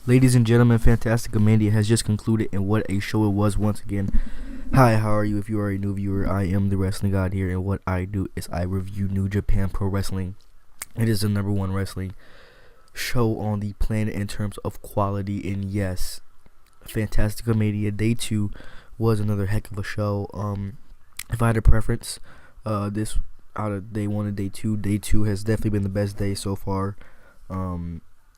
Ladies and gentlemen, Fantastica Mania has just concluded, and what a show it was once again. Hi, how are you? If you are a new viewer, I am the Wrestling God here, and what I do is I review New Japan Pro Wrestling. It is the number one wrestling show on the planet in terms of quality, and yes, Fantastica Mania Day 2 was another heck of a show. If I had a preference, this out of Day 1 and Day 2 has definitely been the best day so far.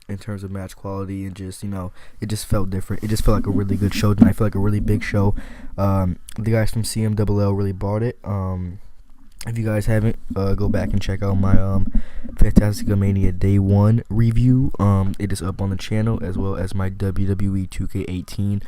In terms of match quality and just, it just felt different. It just felt like a really good show, and I feel like a really big show. The guys from CMWL really bought it. If you guys haven't, go back and check out my Fantastica Mania Day 1 review. It is up on the channel, as well as my WWE 2K18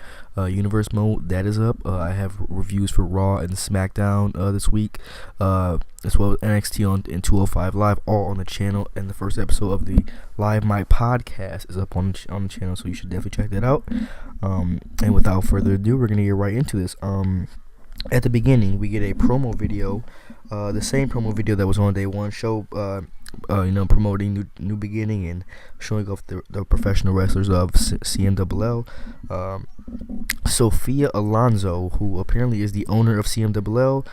Universe mode. That is up. I have reviews for Raw and SmackDown this week, as well as NXT and 205 Live, all on the channel. And the first episode of the Live My podcast is up on the channel, so you should definitely check that out. And without further ado, we're gonna get right into this. At the beginning, we get a promo video, the same promo video that was on Day 1 show, promoting New Beginning and showing off the professional wrestlers of CMWL. Sophia Alonso, who apparently is the owner of CMWL,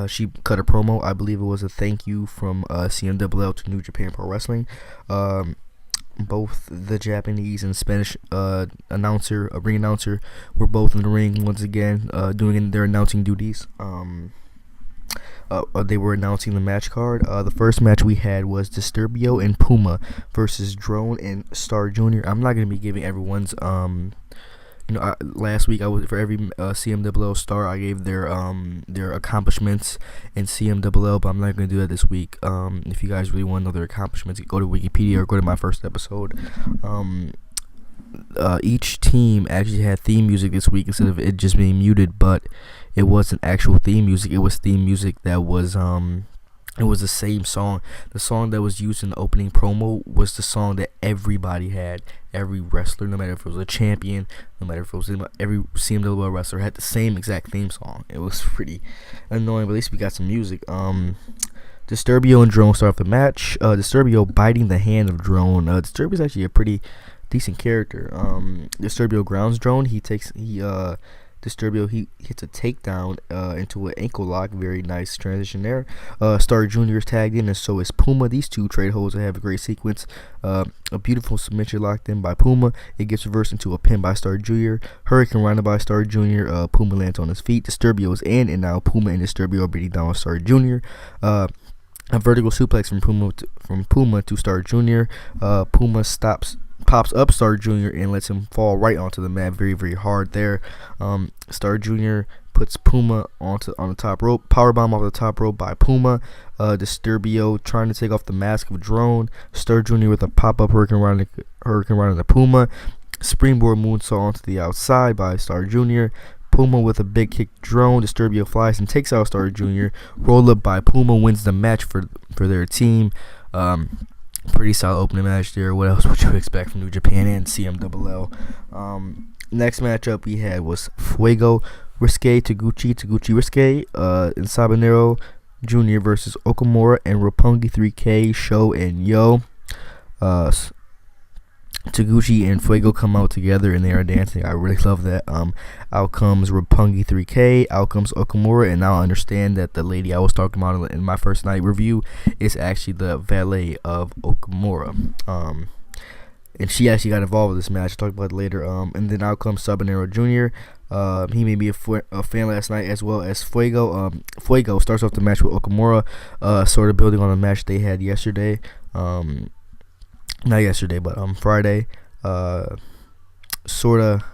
she cut a promo. I believe it was a thank you from CMWL to New Japan Pro Wrestling. Both the Japanese and Spanish ring announcer were both in the ring once again, doing their announcing duties. They were announcing the match card. The first match we had was Disturbio and Puma versus Drone and Star Jr. I'm not gonna be giving everyone's last week I was for every CMWL star I gave their accomplishments in CMWL, but I'm not gonna do that this week. If you guys really want to know their accomplishments, go to Wikipedia or go to my first episode. Each team actually had theme music this week instead of it just being muted, but it wasn't actual theme music. It was theme music that was it was the same song. The song that was used in the opening promo was the song that everybody had. Every wrestler, no matter if it was a champion, no matter if it was every CMWL wrestler, had the same exact theme song. It was pretty annoying, but at least we got some music. Disturbio and Drone start off the match. Disturbio biting the hand of Drone. Disturbio is actually a pretty decent character. Disturbio grounds Drone. Disturbio hits a takedown into an ankle lock. Very nice transition there. Star Jr. is tagged in, and so is Puma. These two trade holds have a great sequence. A beautiful submission locked in by Puma. It gets reversed into a pin by Star Jr. Hurricane Rana by Star Jr. Puma lands on his feet. Disturbio is in, and now Puma and Disturbio are beating down on Star Jr. A vertical suplex from Puma to Star Jr. Puma pops up Star Jr. and lets him fall right onto the mat very, very hard there. Star Jr. puts Puma on the top rope. Powerbomb off the top rope by Puma. Disturbio trying to take off the mask of Drone. Star Jr. with a pop-up Hurricane Rana to Puma. Springboard moonsault onto the outside by Star Jr. Puma with a big kick Drone. Disturbio flies and takes out Star Jr. Roll up by Puma wins the match for their team. Pretty solid opening match there. What else would you expect from New Japan and CMWL? Next matchup we had was Fuego Risque Taguchi Risque and Sabanero Jr. versus Okamura and Roppongi 3K Sho and Yo. Taguchi and Fuego come out together and they are dancing. I really love that. Out comes Roppongi 3K, out comes Okamura, and now I understand that the lady I was talking about in my first night review is actually the valet of Okamura. And she actually got involved with this match. I'll talk about it later. And then out comes Sabanero Jr. He made me a fan last night, as well as Fuego. Fuego starts off the match with Okamura, sort of building on the match they had yesterday. Not yesterday, but Friday. Sorta.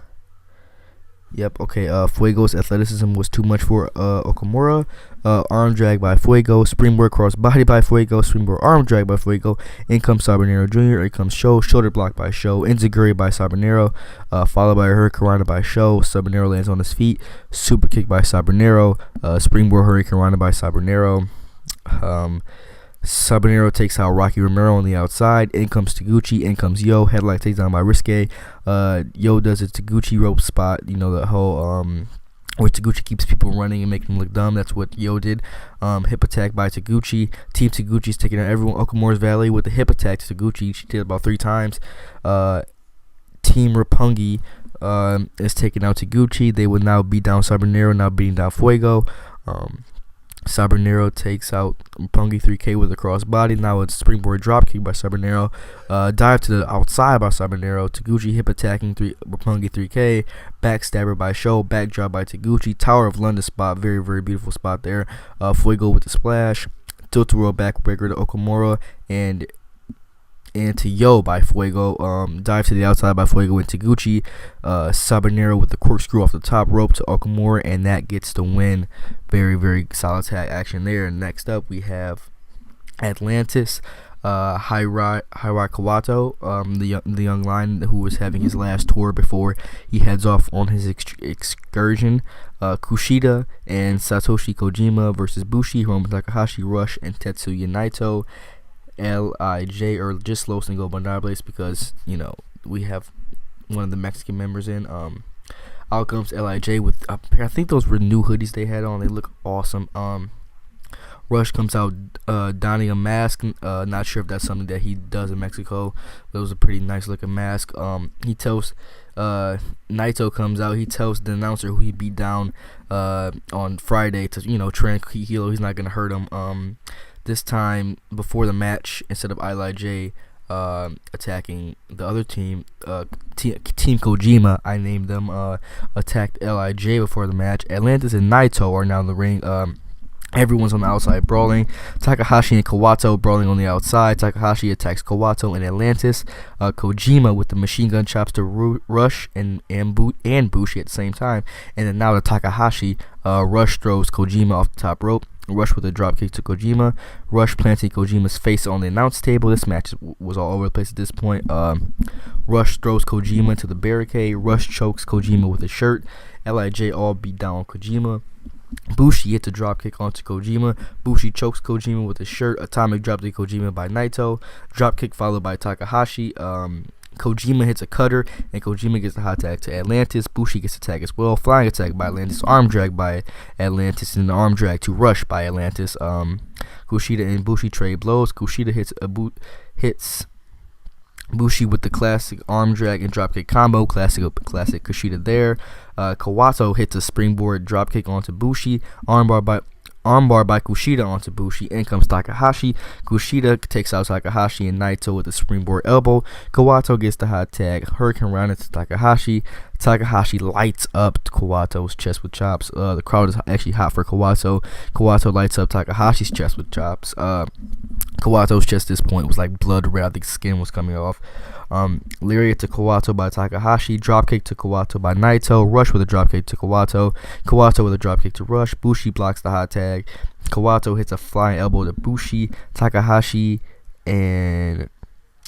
Yep. Okay. Fuego's athleticism was too much for Okamura. Arm drag by Fuego. Springboard cross body by Fuego. Springboard arm drag by Fuego. In comes Sabanero Jr. In comes Sho. Shoulder block by Sho. Enziguri by Sabanero. Followed by a Hurricane Rana by Sho. Sabanero lands on his feet. Super kick by Sabanero. Springboard Hurricane Rana by Sabanero. Sabanero takes out Rocky Romero on the outside. In comes Taguchi. In comes Yo. Headlock takedown by Risque. Yo does a Taguchi rope spot. The whole where Taguchi keeps people running and making them look dumb. That's what Yo did. Hip attack by Taguchi. Team Taguchi's taking out everyone. Okamura's valet with the hip attack to Taguchi. She did it about 3 times. Team Roppongi is taking out Taguchi. They will now beat down Sabernero, now beating down Fuego. Sabernero takes out Roppongi 3K with a crossbody. Now it's springboard dropkick by Sabernero. Dive to the outside by Sabernero. Taguchi hip attacking Roppongi 3K. Backstabber by Show. Backdrop by Taguchi. Tower of London spot. Very, very beautiful spot there. Fuego with the splash. Tilt-a-whirl backbreaker to Okamura. And to Yo by Fuego. Dive to the outside by Fuego and Taguchi. Sabernero with the corkscrew off the top rope to Okamura, and that gets the win. Very, very solid tag action there. Next up, we have Atlantis. Hirai Kawato, the young lion who was having his last tour before he heads off on his excursion. Kushida and Satoshi Kojima versus Bushi, Hiromu Takahashi, Rush, and Tetsuya Naito. LIJ, or just Los Ingobernables, because we have one of the Mexican members in. Out comes LIJ with I think those were new hoodies they had on. They look awesome. Rush comes out donning a mask. Not sure if that's something that he does in Mexico, but it was a pretty nice looking mask. He tells Naito comes out. He tells the announcer who he beat down on Friday to tranquilo. He's not gonna hurt him. This time, before the match, instead of LIJ attacking the other team, Team Kojima, I named them, attacked LIJ before the match. Atlantis and Naito are now in the ring. Everyone's on the outside brawling. Takahashi and Kawato brawling on the outside. Takahashi attacks Kawato and Atlantis. Kojima with the machine gun chops to Rush and Bushi at the same time. And then now to Takahashi, Rush throws Kojima off the top rope. Rush with a dropkick to Kojima. Rush planting Kojima's face on the announce table. This match was all over the place at this point. Rush throws Kojima into the barricade. Rush chokes Kojima with a shirt. LIJ all beat down Kojima. Bushi hits a dropkick onto Kojima. Bushi chokes Kojima with a shirt. Atomic drop to Kojima by Naito. Dropkick followed by Takahashi. Kojima hits a cutter, and Kojima gets the hot tag to Atlantis. Bushi gets a tag as well. Flying attack by Atlantis. Arm drag by Atlantis, and an arm drag to Rush by Atlantis. Kushida and Bushi trade blows. Kushida hits Bushi with the classic arm drag and dropkick combo. Classic Kushida there. Kawato hits a springboard dropkick onto Bushi. Armbar by Kushida onto Bushi. In comes Takahashi. Kushida takes out Takahashi and Naito with a springboard elbow. Kawato gets the hot tag. Hurricane Rana to Takahashi. Takahashi lights up Kawato's chest with chops. The crowd is actually hot for Kawato. Kawato lights up Takahashi's chest with chops. Kawato's chest at this point was like blood red. I think skin was coming off. Lariat to Kawato by Takahashi. Dropkick to Kawato by Naito. Rush with a dropkick to Kawato. Kawato with a dropkick to Rush. Bushi blocks the hot tag. Kawato hits a flying elbow to Bushi. Takahashi and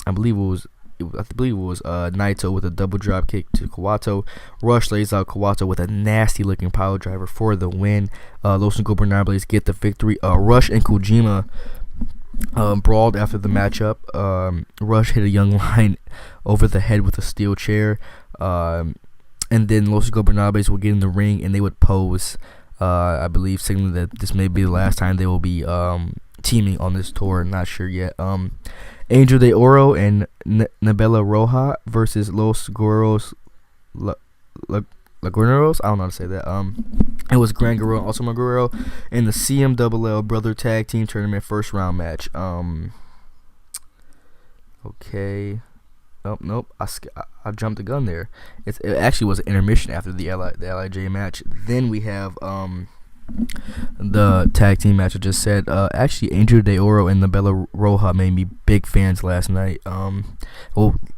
I believe it was Naito with a double dropkick to Kawato. Rush lays out Kawato with a nasty looking power driver for the win. Los Ingobernables get the victory. Rush and Kojima brawled after the matchup. Rush hit a young lion over the head with a steel chair. And then Los Ingobernables will get in the ring and they would pose, I believe, signaling that this may be the last time they will be teaming on this tour. Not sure yet. Angel de Oro and Nabella Roja versus Los Guerreros Laguneros. I don't know how to say that. It was Gran Guerrero and Ultimo Guerrero in the CMLL Brother Tag Team Tournament first round match. Okay. Oh, nope. I jumped the gun there. It actually was an intermission after the LIJ match. Then we have the tag team match I just said. Actually, Angel de Oro and Nabella Roja made me big fans last night. On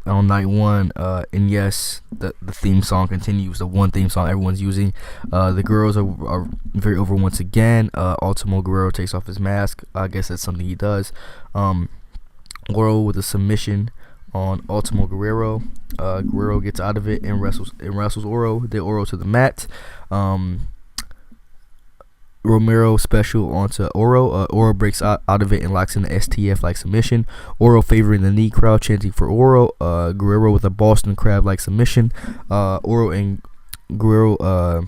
night one. And yes, the theme song continues. The one theme song everyone's using. The girls are very over once again. Ultimo Guerrero takes off his mask. I guess that's something he does. Oro with a submission on Ultimo Guerrero. Guerrero gets out of it and wrestles Oro. De Oro to the mat. Romero special onto Oro. Oro breaks out of it and locks in the STF like submission. Oro favoring the knee, crowd chanting for Oro. Guerrero with a Boston Crab like submission. Oro and Guerrero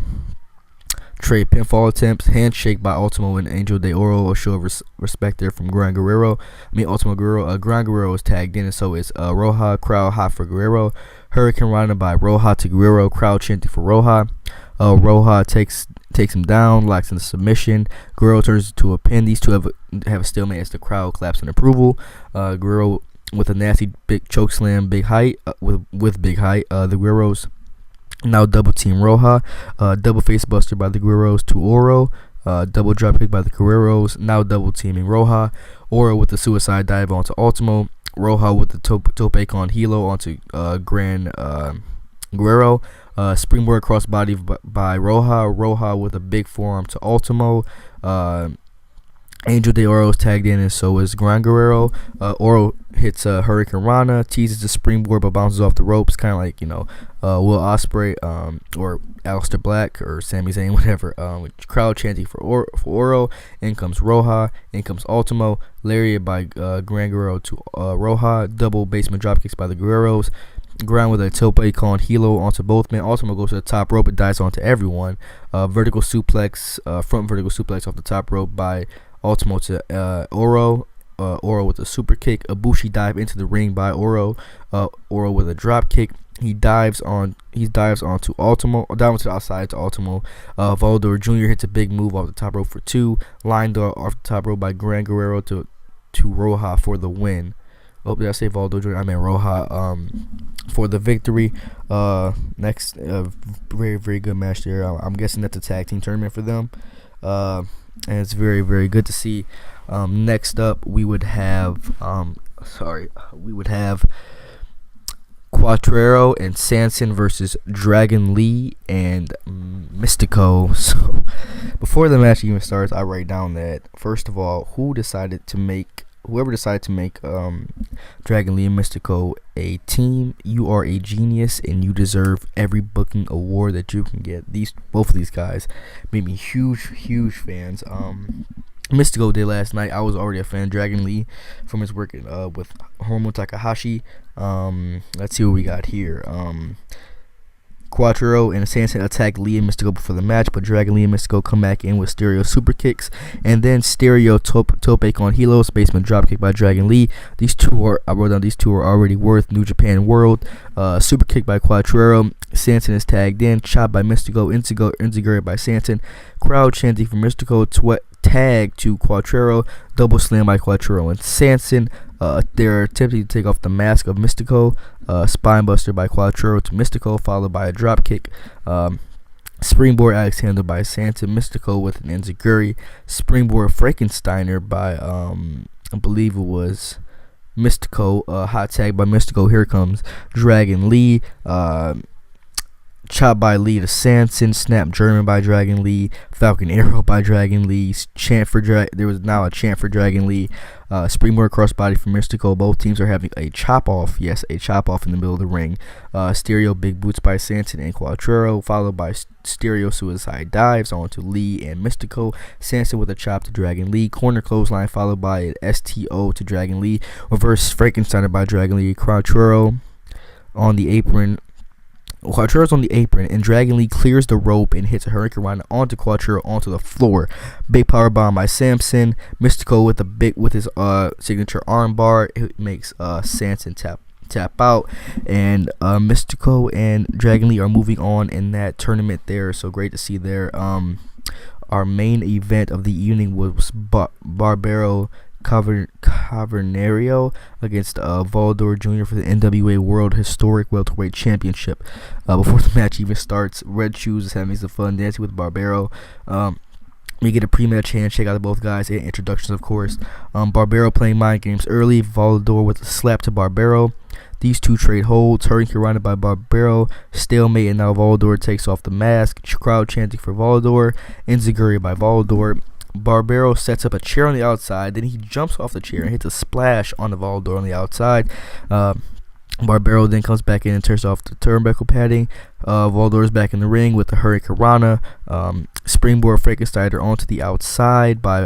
trade pinfall attempts. Handshake by Ultimo and Angel de Oro. A show of respect there from Gran Guerrero. Ultimo Guerrero. Gran Guerrero is tagged in, and so is Roja. Crowd hot for Guerrero. Hurricane Rana by Roja to Guerrero. Crowd chanting for Roja. Roja takes him down, locks in the submission. Guerrero turns to a pin. These two have a stalemate as the crowd claps in approval. Guerrero with a nasty big choke slam, big height with big height. The Guerreros now double team Roja. Double face buster by the Guerreros to Oro. Double drop kick by the Guerreros. Now double teaming Roja. Oro with the suicide dive onto Ultimo. Roja with the tope con hilo onto Gran Guerrero. Springboard crossbody by Roja. Roja with a big forearm to Ultimo. Angel de Oro is tagged in, and so is Gran Guerrero. Oro hits Hurricane Rana, teases the springboard but bounces off the ropes, kind of like, Will Ospreay or Aleister Black or Sami Zayn, whatever. With crowd chanting for Oro. In comes Roja. In comes Ultimo. Lariat by Gran Guerrero to Roja. Double basement dropkicks by the Guerreros. Ground with a tope con hilo onto both men. Ultimo goes to the top rope and dives onto everyone. Vertical suplex, front vertical suplex off the top rope by Ultimo to Oro. Oro with a super kick. Ibushi dive into the ring by Oro. Oro with a drop kick. He dives onto Ultimo, down to the outside to Ultimo. Volador Jr. hits a big move off the top rope for 2. Line door off the top rope by Gran Guerrero to Roja for the win. Oh, did I say Volador Jr.? I meant Roja for the victory. Next, very, very good match there. I'm guessing that's a tag team tournament for them. And it's very, very good to see. Next up, we would have Quattrero and Sanson versus Dragon Lee and Mystico. So before the match even starts, I write down that, first of all, whoever decided to make Dragon Lee and Mystico a team, you are a genius and you deserve every booking award that you can get. Both of these guys made me huge fans. Mystico did last night. I was already a fan of Dragon Lee from his work with Hiromu Takahashi. Let's see what we got here. Quattrero and Sanson attack Lee and Mystico before the match, but Dragon Lee and Mystico come back in with stereo super kicks, and then stereo tope con hilos, basement dropkick by Dragon Lee. I wrote down these two are already worth New Japan World. Super kick by Quattrero. Sanson is tagged in, chopped by Mystico, Inzaguri by Sanson. Crowd chanting for Mystico, tag to Quattrero, double slam by Quattrero and Sanson. They're attempting to take off the mask of Mystico. Spinebuster by Quattrero to Mystico, followed by a drop kick. Springboard axe handle by Sanson. Mystico with an Inzaguri. Springboard Frankensteiner by I believe it was Mystico. Hot tag by Mystico. Here comes Dragon Lee. Chop by Lee to Sanson. Snap German by Dragon Lee. Falcon Arrow by Dragon Lee. There was now a chant for Dragon Lee. Springboard crossbody for Mystico. Both teams are having a chop off. Yes, a chop off in the middle of the ring. Stereo big boots by Sanson and Quattrero, followed by stereo suicide dives onto Lee and Mystico. Sanson with a chop to Dragon Lee. Corner clothesline followed by an STO to Dragon Lee. Reverse Frankensteiner by Dragon Lee. Quattrero on the apron. Quattro's on the apron, and Dragon Lee clears the rope and hits a Hurricane Rana onto Quattrero onto the floor. Big power bomb by Samson. Mystico with his signature arm bar. It makes Sanson tap out, and Mystico and Dragon Lee are moving on in that tournament there. So great to see there. Our main event of the evening was Barbaro Cavernario against Volador Jr. for the NWA World Historic Welterweight Championship. Before the match even starts, Red Shoes is having some fun dancing with Barbaro. We get a pre-match handshake out of both guys and introductions, of course. Barbaro playing mind games early. Volador with a slap to Barbaro. These two trade holds. Hurricane Rana by Barbaro. Stalemate, and now Volador takes off the mask. Crowd chanting for Volador. Inzaguri by Volador. Barbaro sets up a chair on the outside, then he jumps off the chair and hits a splash on the Volador on the outside. Barbaro then comes back in and turns off the turnbuckle padding. Volador is back in the ring with the Hurricane Rana. Springboard Frankensteiner onto the outside by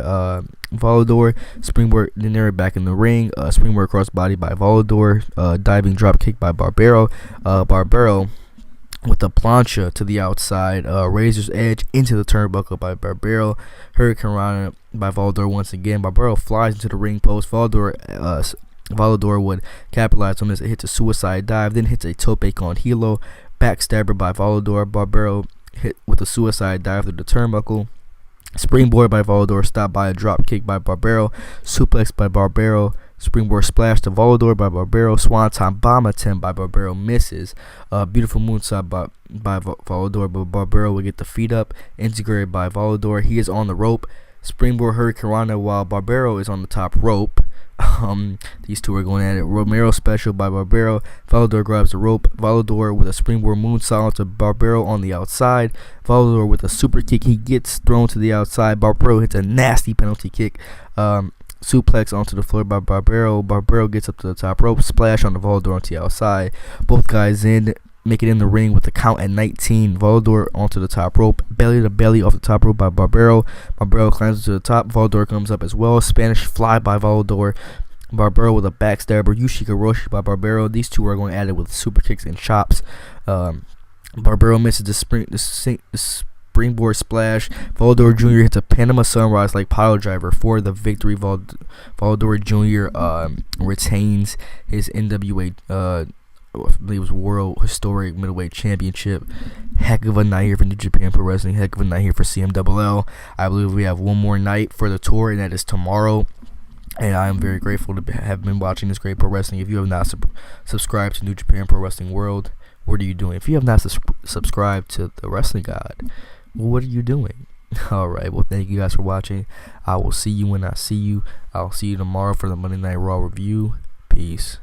Volador. Springboard, then they're back in the ring. Springboard crossbody by Volador. Diving drop kick by Barbaro. Barbaro with a plancha to the outside, Razor's Edge into the turnbuckle by Barbaro, Hurricane Rana by Volador once again. Barbaro flies into the ring post. Volador would capitalize on this. It hits a suicide dive, then hits a tope con hilo, backstabber by Volador. Barbaro hit with a suicide dive through the turnbuckle. Springboard by Volador, stopped by a drop kick by Barbaro, suplex by Barbaro, springboard splash to Volador by Barbaro, swanton bomb attempt by Barbaro misses, beautiful moonsault by Volador, but Barbaro will get the feet up, integrated by Volador. He is on the rope, springboard Hurricane Rana while Barbaro is on the top rope. These two are going at it. Romero special by Barbaro. Volador grabs the rope. Volador with a springboard moonsault to Barbaro on the outside. Volador with a super kick. He gets thrown to the outside. Barbaro hits a nasty penalty kick. Suplex onto the floor by Barbaro. Barbaro gets up to the top rope. Splash on the Volador onto the outside. Both guys make it in the ring with a count at 19. Volador onto the top rope. Belly to belly off the top rope by Barbaro. Barbaro climbs to the top. Volador comes up as well. Spanish fly by Volador. Barbaro with a backstabber. Yushika Roshi by Barbaro. These two are going at it with super kicks and chops. Barbaro misses the springboard splash. Volador Jr. hits a Panama Sunrise like pile driver for the victory. Volador Jr. Retains his NWA I believe it was World Historic Middleweight Championship. Heck of a night here for New Japan Pro Wrestling. Heck of a night here for CMLL. I believe we have one more night for the tour, and that is tomorrow. And I am very grateful to have been watching this great pro wrestling. If you have not subscribed to New Japan Pro Wrestling World, what are you doing? If you have not subscribed to the Wrestling God, what are you doing? Alright, well, thank you guys for watching. I will see you when I see you. I'll see you tomorrow for the Monday Night Raw review. Peace.